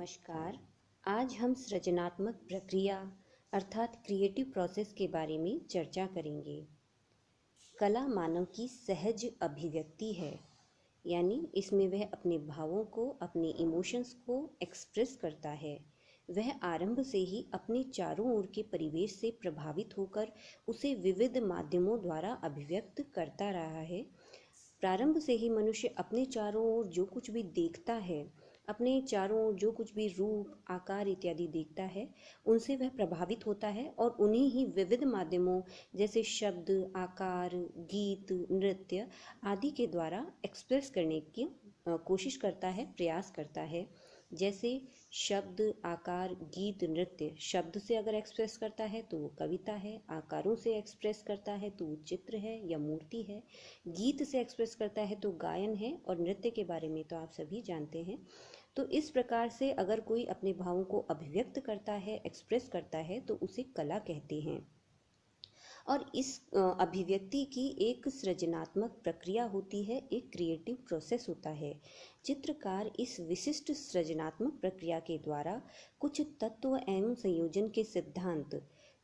नमस्कार। आज हम सृजनात्मक प्रक्रिया अर्थात क्रिएटिव प्रोसेस के बारे में चर्चा करेंगे। कला मानव की सहज अभिव्यक्ति है, यानी इसमें वह अपने भावों को, अपने इमोशंस को एक्सप्रेस करता है। वह आरंभ से ही अपने चारों ओर के परिवेश से प्रभावित होकर उसे विविध माध्यमों द्वारा अभिव्यक्त करता रहा है। प्रारंभ से ही मनुष्य अपने चारों ओर जो कुछ भी देखता है, अपने चारों ओर जो कुछ भी रूप, आकार इत्यादि देखता है, उनसे वह प्रभावित होता है और उन्हीं ही विविध माध्यमों जैसे शब्द, आकार, गीत, नृत्य आदि के द्वारा एक्सप्रेस करने की कोशिश करता है, प्रयास करता है। जैसे शब्द, आकार, गीत, नृत्य। शब्द से अगर एक्सप्रेस करता है तो वो कविता है, आकारों से एक्सप्रेस करता है तो वो चित्र है या मूर्ति है, गीत से एक्सप्रेस करता है तो गायन है, और नृत्य के बारे में तो आप सभी जानते हैं। तो इस प्रकार से अगर कोई अपने भावों को अभिव्यक्त करता है, एक्सप्रेस करता है, तो उसे कला कहते हैं। और इस अभिव्यक्ति की एक सृजनात्मक प्रक्रिया होती है, एक क्रिएटिव प्रोसेस होता है। चित्रकार इस विशिष्ट सृजनात्मक प्रक्रिया के द्वारा कुछ तत्व एवं संयोजन के सिद्धांत,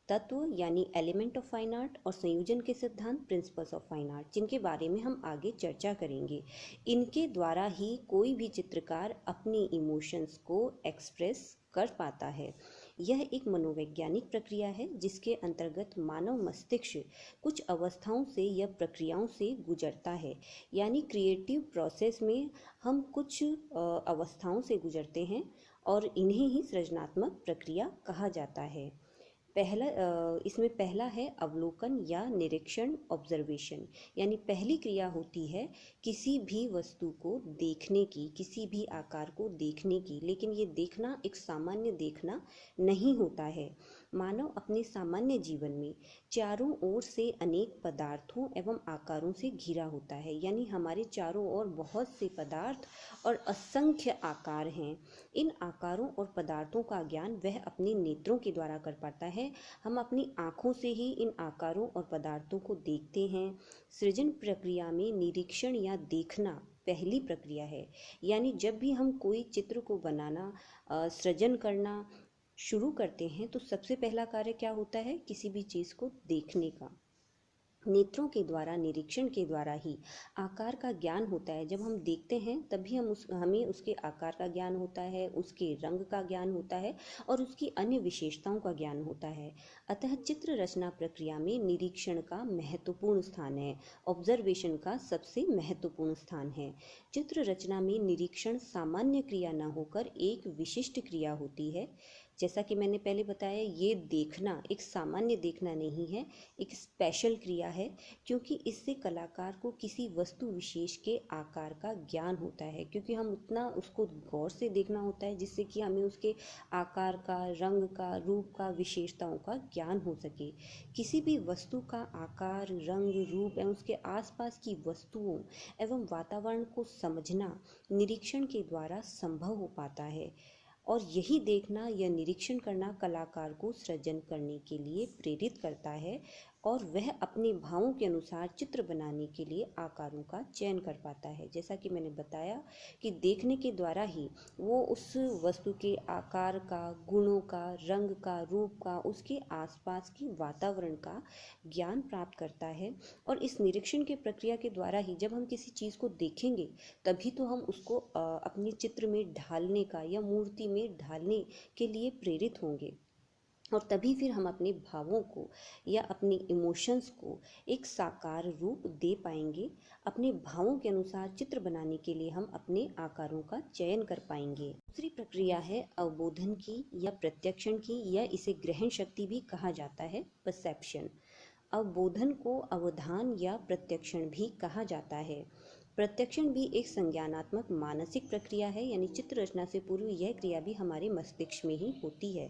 तत्व यानी एलिमेंट ऑफ फाइन आर्ट, और संयोजन के सिद्धांत प्रिंसिपल्स ऑफ फाइन आर्ट, जिनके बारे में हम आगे चर्चा करेंगे, इनके द्वारा ही कोई भी चित्रकार अपनी इमोशंस को एक्सप्रेस कर पाता है। यह एक मनोवैज्ञानिक प्रक्रिया है जिसके अंतर्गत मानव मस्तिष्क कुछ अवस्थाओं से या प्रक्रियाओं से गुजरता है। यानी क्रिएटिव प्रोसेस में हम कुछ अवस्थाओं से गुजरते हैं और इन्हें ही सृजनात्मक प्रक्रिया कहा जाता है। इसमें पहला है अवलोकन या निरीक्षण, ऑब्जर्वेशन। यानी पहली क्रिया होती है किसी भी वस्तु को देखने की, किसी भी आकार को देखने की। लेकिन ये देखना एक सामान्य देखना नहीं होता है। मानव अपने सामान्य जीवन में चारों ओर से अनेक पदार्थों एवं आकारों से घिरा होता है। यानी हमारे चारों ओर बहुत से पदार्थ और असंख्य आकार हैं। इन आकारों और पदार्थों का ज्ञान वह अपने नेत्रों के द्वारा कर पाता है। हम अपनी आँखों से ही इन आकारों और पदार्थों को देखते हैं। सृजन प्रक्रिया में निरीक्षण या देखना पहली प्रक्रिया है। यानी जब भी हम कोई चित्र को बनाना, सृजन करना शुरू करते हैं तो सबसे पहला कार्य क्या होता है? किसी भी चीज़ को देखने का। नेत्रों के द्वारा, निरीक्षण के द्वारा ही आकार का ज्ञान होता है। जब हम देखते हैं तभी हमें उसके आकार का ज्ञान होता है, उसके रंग का ज्ञान होता है और उसकी अन्य विशेषताओं का ज्ञान होता है। अतः चित्र रचना प्रक्रिया में निरीक्षण का महत्वपूर्ण स्थान है, ऑब्जर्वेशन का सबसे महत्वपूर्ण स्थान है। चित्र रचना में निरीक्षण सामान्य क्रिया न होकर एक विशिष्ट क्रिया होती है। जैसा कि मैंने पहले बताया, ये देखना एक सामान्य देखना नहीं है, एक स्पेशल क्रिया है, क्योंकि इससे कलाकार को किसी वस्तु विशेष के आकार का ज्ञान होता है। क्योंकि हम उतना उसको गौर से देखना होता है जिससे कि हमें उसके आकार का, रंग का, रूप का, विशेषताओं का ज्ञान हो सके। किसी भी वस्तु का आकार, रंग, रूप एवं उसके आसपास की वस्तुओं एवं वातावरण को समझना निरीक्षण के द्वारा संभव हो पाता है। और यही देखना या निरीक्षण करना कलाकार को सृजन करने के लिए प्रेरित करता है और वह अपने भावों के अनुसार चित्र बनाने के लिए आकारों का चयन कर पाता है। जैसा कि मैंने बताया कि देखने के द्वारा ही वो उस वस्तु के आकार का, गुणों का, रंग का, रूप का, उसके आसपास के वातावरण का ज्ञान प्राप्त करता है। और इस निरीक्षण की प्रक्रिया के द्वारा ही जब हम किसी चीज़ को देखेंगे तभी तो हम उसको अपने चित्र में ढालने का या मूर्ति में ढालने के लिए प्रेरित होंगे, और तभी फिर हम अपने भावों को या अपने इमोशंस को एक साकार रूप दे पाएंगे। अपने भावों के अनुसार चित्र बनाने के लिए हम अपने आकारों का चयन कर पाएंगे। दूसरी प्रक्रिया है अवबोधन की या प्रत्यक्षण की, या इसे ग्रहण शक्ति भी कहा जाता है, परसेप्शन। अवबोधन को अवधान या प्रत्यक्षण भी कहा जाता है। प्रत्यक्षण भी एक संज्ञानात्मक मानसिक प्रक्रिया है। यानी चित्र रचना से पूर्व यह क्रिया भी हमारे मस्तिष्क में ही होती है,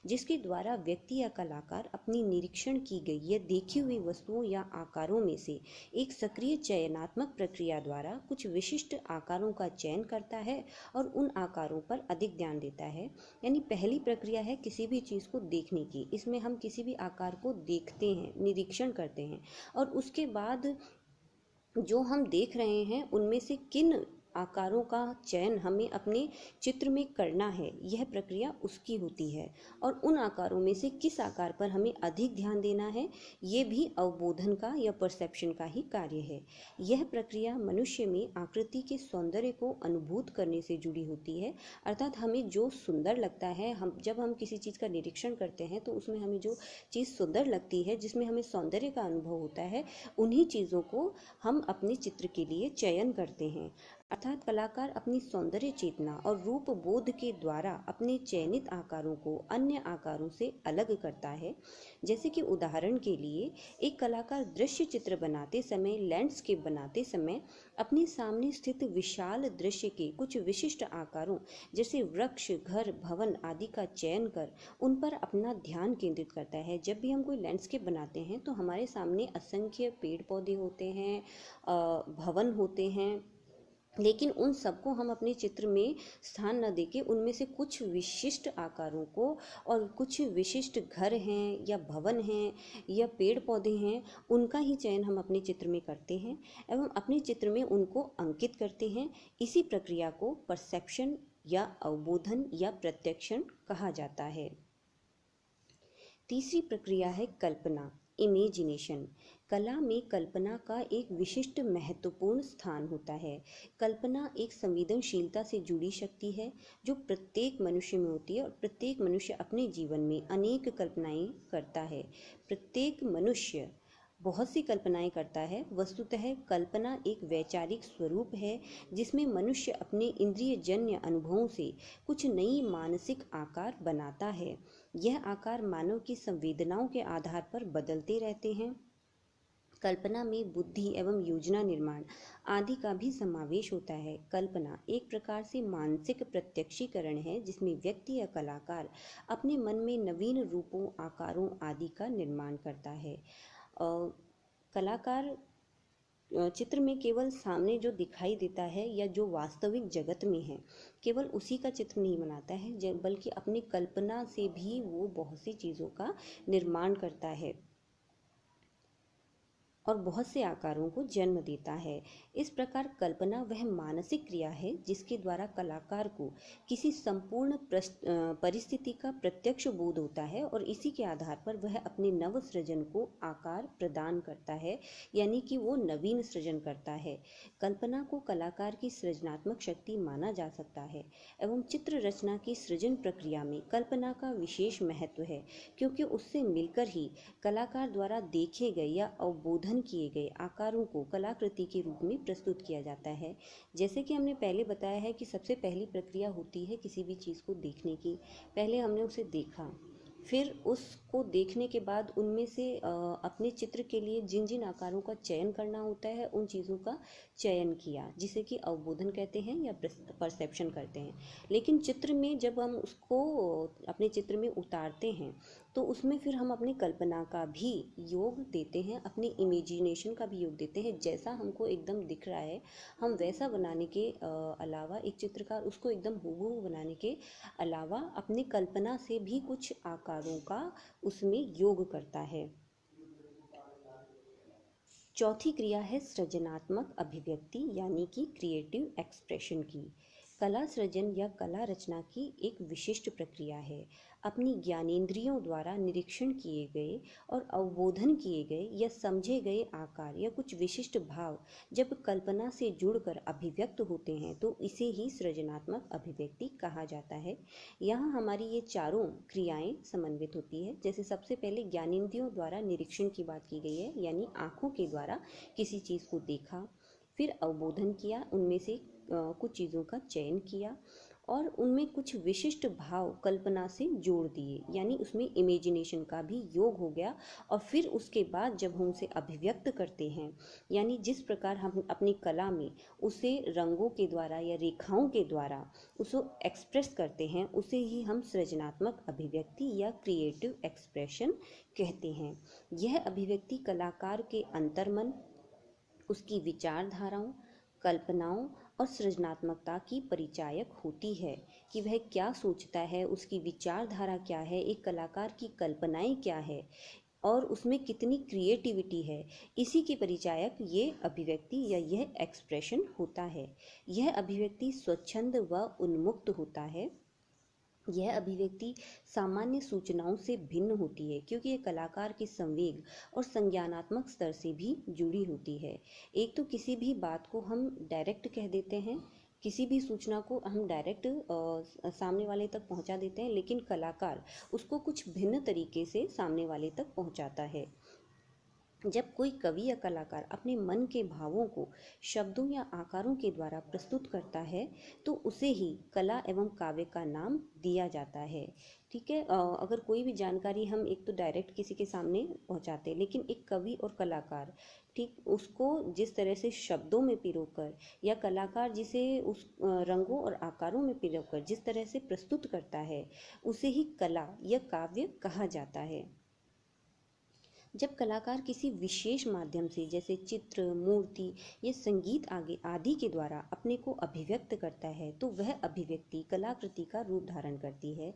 जिसके द्वारा व्यक्ति या कलाकार अपनी निरीक्षण की गई या देखी हुई वस्तुओं या आकारों में से एक सक्रिय चयनात्मक प्रक्रिया द्वारा कुछ विशिष्ट आकारों का चयन करता है और उन आकारों पर अधिक ध्यान देता है। यानी पहली प्रक्रिया है किसी भी चीज़ को देखने की। इसमें हम किसी भी आकार को देखते हैं, निरीक्षण करते हैं, और उसके बाद जो हम देख रहे हैं उनमें से किन आकारों का चयन हमें अपने चित्र में करना है, यह प्रक्रिया उसकी होती है। और उन आकारों में से किस आकार पर हमें अधिक ध्यान देना है, ये भी अवबोधन का या परसेप्शन का ही कार्य है। यह प्रक्रिया मनुष्य में आकृति के सौंदर्य को अनुभूत करने से जुड़ी होती है। अर्थात हमें जो सुंदर लगता है, जब हम किसी चीज़ का निरीक्षण करते हैं तो उसमें हमें जो चीज़ सुंदर लगती है, जिसमें हमें सौंदर्य का अनुभव होता है, उन्हीं चीज़ों को हम अपने चित्र के लिए चयन करते हैं। अर्थात कलाकार अपनी सौंदर्य चेतना और रूप बोध के द्वारा अपने चयनित आकारों को अन्य आकारों से अलग करता है। जैसे कि उदाहरण के लिए एक कलाकार दृश्य चित्र बनाते समय, लैंडस्केप बनाते समय अपने सामने स्थित विशाल दृश्य के कुछ विशिष्ट आकारों जैसे वृक्ष, घर, भवन आदि का चयन कर उन पर अपना ध्यान केंद्रित करता है। जब भी हम कोई लैंडस्केप बनाते हैं तो हमारे सामने असंख्य पेड़ पौधे होते हैं, भवन होते हैं, लेकिन उन सबको हम अपने चित्र में स्थान न देके उनमें से कुछ विशिष्ट आकारों को और कुछ विशिष्ट घर हैं या भवन हैं या पेड़ पौधे हैं, उनका ही चयन हम अपने चित्र में करते हैं एवं अपने चित्र में उनको अंकित करते हैं। इसी प्रक्रिया को परसेप्शन या अवबोधन या प्रत्यक्षण कहा जाता है। तीसरी प्रक्रिया है कल्पना, इमेजिनेशन। कला में कल्पना का एक विशिष्ट महत्वपूर्ण स्थान होता है। कल्पना एक संवेदनशीलता से जुड़ी शक्ति है जो प्रत्येक मनुष्य में होती है और प्रत्येक मनुष्य अपने जीवन में अनेक कल्पनाएं करता है। प्रत्येक मनुष्य बहुत सी कल्पनाएं करता है। वस्तुतः कल्पना एक वैचारिक स्वरूप है जिसमें मनुष्य अपने इंद्रियजन्य अनुभवों से कुछ नई मानसिक आकार बनाता है। यह आकार मानव की संवेदनाओं के आधार पर बदलते रहते हैं। कल्पना में बुद्धि एवं योजना निर्माण आदि का भी समावेश होता है। कल्पना एक प्रकार से मानसिक प्रत्यक्षीकरण है जिसमें व्यक्ति या कलाकार अपने मन में नवीन रूपों, आकारों आदि का निर्माण करता है। कलाकार चित्र में केवल सामने जो दिखाई देता है या जो वास्तविक जगत में है, केवल उसी का चित्र नहीं बनाता है, बल्कि अपनी कल्पना से भी वो बहुत सी चीज़ों का निर्माण करता है और बहुत से आकारों को जन्म देता है। इस प्रकार कल्पना वह मानसिक क्रिया है जिसके द्वारा कलाकार को किसी संपूर्ण परिस्थिति का प्रत्यक्ष बोध होता है और इसी के आधार पर वह अपने नव सृजन को आकार प्रदान करता है, यानी कि वो नवीन सृजन करता है। कल्पना को कलाकार की सृजनात्मक शक्ति माना जा सकता है एवं चित्र रचना की सृजन प्रक्रिया में कल्पना का विशेष महत्व है, क्योंकि उससे मिलकर ही कलाकार द्वारा देखे गए या अवबोधन किए गए आकारों को कलाकृति के रूप में प्रस्तुत किया जाता है। जैसे कि हमने पहले बताया है कि सबसे पहली प्रक्रिया होती है किसी भी चीज़ को देखने की। पहले हमने उसे देखा, फिर उसको देखने के बाद उनमें से अपने चित्र के लिए जिन जिन आकारों का चयन करना होता है उन चीज़ों का चयन किया, जिसे कि अवबोधन कहते हैं या परसेप्शन करते हैं। लेकिन चित्र में जब हम उसको अपने चित्र में उतारते हैं तो उसमें फिर हम अपनी कल्पना का भी योग देते हैं, अपनी इमेजिनेशन का भी योग देते हैं। जैसा हमको एकदम दिख रहा है हम वैसा बनाने के अलावा, एक चित्रकार उसको एकदम हूबहू बनाने के अलावा अपनी कल्पना से भी कुछ आकारों का उसमें योग करता है। चौथी क्रिया है सृजनात्मक अभिव्यक्ति यानी कि क्रिएटिव एक्सप्रेशन की। कला सृजन या कला रचना की एक विशिष्ट प्रक्रिया है। अपनी ज्ञानेंद्रियों द्वारा निरीक्षण किए गए और अवबोधन किए गए या समझे गए आकार या कुछ विशिष्ट भाव जब कल्पना से जुड़कर अभिव्यक्त होते हैं तो इसे ही सृजनात्मक अभिव्यक्ति कहा जाता है। यहाँ हमारी ये चारों क्रियाएं समन्वित होती है। जैसे सबसे पहले ज्ञानेंद्रियों द्वारा निरीक्षण की बात की गई है, यानी आँखों के द्वारा किसी चीज़ को देखा, फिर अवबोधन किया, उनमें से कुछ चीज़ों का चयन किया और उनमें कुछ विशिष्ट भाव कल्पना से जोड़ दिए, यानी उसमें इमेजिनेशन का भी योग हो गया। और फिर उसके बाद जब हम उसे अभिव्यक्त करते हैं, यानी जिस प्रकार हम अपनी कला में उसे रंगों के द्वारा या रेखाओं के द्वारा उसको एक्सप्रेस करते हैं, उसे ही हम सृजनात्मक अभिव्यक्ति या क्रिएटिव एक्सप्रेशन कहते हैं। यह अभिव्यक्ति कलाकार के अंतर्मन, उसकी विचारधाराओं, कल्पनाओं और सृजनात्मकता की परिचायक होती है कि वह क्या सोचता है, उसकी विचारधारा क्या है, एक कलाकार की कल्पनाएं क्या है। और उसमें कितनी क्रिएटिविटी है, इसी के परिचायक ये अभिव्यक्ति या यह एक्सप्रेशन होता है। यह अभिव्यक्ति स्वच्छंद व उन्मुक्त होता है। यह अभिव्यक्ति सामान्य सूचनाओं से भिन्न होती है क्योंकि यह कलाकार के संवेग और संज्ञानात्मक स्तर से भी जुड़ी होती है। एक तो किसी भी बात को हम डायरेक्ट कह देते हैं, किसी भी सूचना को हम डायरेक्ट सामने वाले तक पहुंचा देते हैं, लेकिन कलाकार उसको कुछ भिन्न तरीके से सामने वाले तक पहुंचाता है। जब कोई कवि या कलाकार अपने मन के भावों को शब्दों या आकारों के द्वारा प्रस्तुत करता है तो उसे ही कला एवं काव्य का नाम दिया जाता है। ठीक है, अगर कोई भी जानकारी हम एक तो डायरेक्ट किसी के सामने पहुंचाते हैं, लेकिन एक कवि और कलाकार ठीक उसको जिस तरह से शब्दों में पिरोकर या कलाकार जिसे उस रंगों और आकारों में पिरोकर जिस तरह से प्रस्तुत करता है उसे ही कला या काव्य कहा जाता है। जब कलाकार किसी विशेष माध्यम से जैसे चित्र, मूर्ति या संगीत आदि के द्वारा अपने को अभिव्यक्त करता है तो वह अभिव्यक्ति कलाकृति का रूप धारण करती है।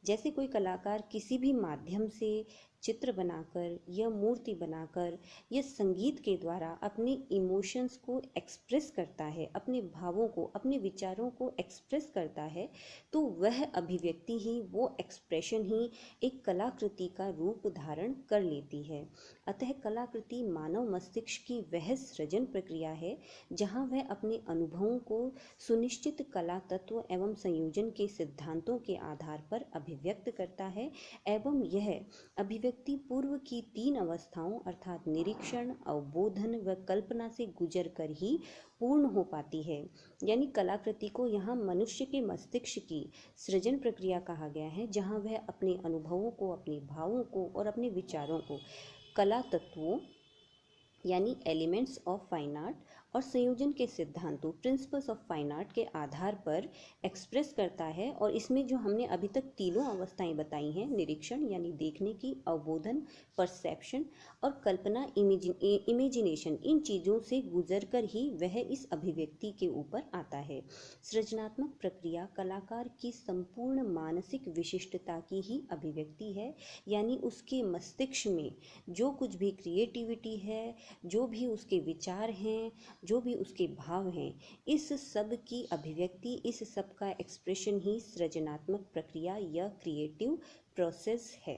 जैसे कोई कलाकार किसी भी माध्यम से चित्र बनाकर या मूर्ति बनाकर या संगीत के द्वारा अपने इमोशंस को एक्सप्रेस करता है, अपने भावों को, अपने विचारों को एक्सप्रेस करता है, तो वह अभिव्यक्ति ही, वो एक्सप्रेशन ही एक कलाकृति का रूप धारण कर लेती है। अतः कलाकृति मानव मस्तिष्क की वह सृजन प्रक्रिया है जहाँ वह अपने अनुभवों को सुनिश्चित कला तत्व एवं संयोजन के सिद्धांतों के आधार पर अभिव्यक्त करता है एवं यह अभिव्यक्ति पूर्व की 3 अवस्थाओं अर्थात निरीक्षण, अवबोधन व कल्पना से गुजर कर ही पूर्ण हो पाती है। यानी कलाकृति को यहाँ मनुष्य के मस्तिष्क की सृजन प्रक्रिया कहा गया है जहाँ वह अपने अनुभवों को, अपने भावों को और अपने विचारों को कला तत्वों यानी एलिमेंट्स ऑफ फाइन आर्ट और संयोजन के सिद्धांतों प्रिंसिपल्स ऑफ फाइन आर्ट के आधार पर एक्सप्रेस करता है। और इसमें जो हमने अभी तक तीनों अवस्थाएं बताई हैं, निरीक्षण यानी देखने की, अवबोधन परसेप्शन और कल्पना इमेजिनेशन, इन चीज़ों से गुजरकर ही वह इस अभिव्यक्ति के ऊपर आता है। सृजनात्मक प्रक्रिया कलाकार की संपूर्ण मानसिक विशिष्टता की ही अभिव्यक्ति है, यानी उसके मस्तिष्क में जो कुछ भी क्रिएटिविटी है, जो भी उसके विचार हैं, जो भी उसके भाव हैं, इस सब की अभिव्यक्ति, इस सब का एक्सप्रेशन ही सृजनात्मक प्रक्रिया या क्रिएटिव प्रोसेस है।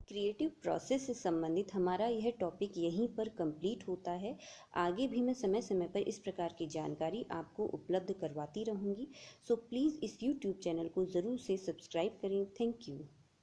क्रिएटिव प्रोसेस से संबंधित हमारा यह टॉपिक यहीं पर कंप्लीट होता है। आगे भी मैं समय समय पर इस प्रकार की जानकारी आपको उपलब्ध करवाती रहूँगी। सो प्लीज़ इस यूट्यूब चैनल को ज़रूर से सब्सक्राइब करें। Thank you.